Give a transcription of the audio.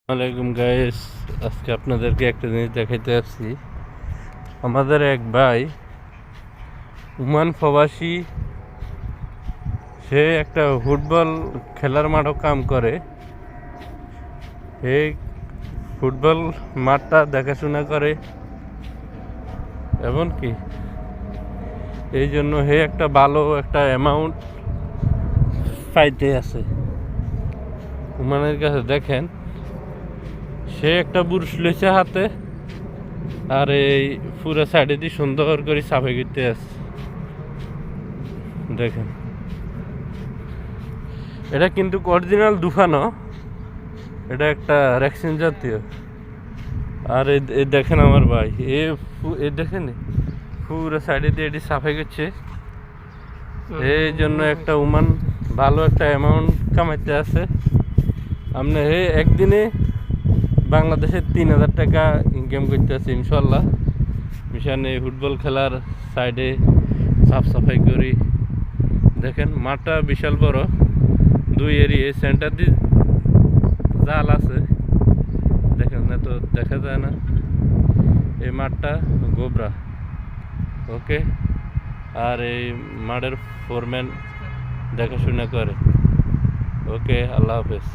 ওয়ালাইকুম গাইস, আজকে আপনাদেরকে একটা জিনিস দেখাইতে আসছি। আমাদের এক ভাই ওমান প্রবাসী, সে একটা ফুটবল খেলার মাঠও কাম করে। এই ফুটবল মাঠটা দেখাশোনা করে, এমনকি এই জন্য হে একটা ভালো একটা অ্যামাউন্ট পাইতে আছে ওমানের কাছে। দেখেন, সে একটা বুরুষ লইছে হাতে, আর এই পুরো সাইডে দিয়ে সুন্দর করে সাফাই করতে আসছে। দেখেন, এটা কিন্তু অরিজিনাল দুফানো, এটা একটা রেক্সিন জাতীয়। আর এই দেখেন আমার ভাই, এ দেখেন পুরো সাইডে দিয়ে এটি সাফাই করছে। এই জন্য একটা ওমান ভালো একটা অ্যামাউন্ট কামাইতে আছে। আপনি একদিনে বাংলাদেশের 3,000 টাকা ইনকাম করতে আছে ইনশাল্লাহ। মিশানে ফুটবল খেলার সাইডে সাফ সাফাই করি। দেখেন, মাঠটা বিশাল বড়, 2 এরিয়া সেন্টার দিয়ে জাল আছে। দেখেন না তো, দেখা যায় না। এই মাঠটা গোবরা, ওকে। আর এই মাঠের ফোরম্যান দেখাশোনা করে, ওকে। আল্লাহ হাফেজ।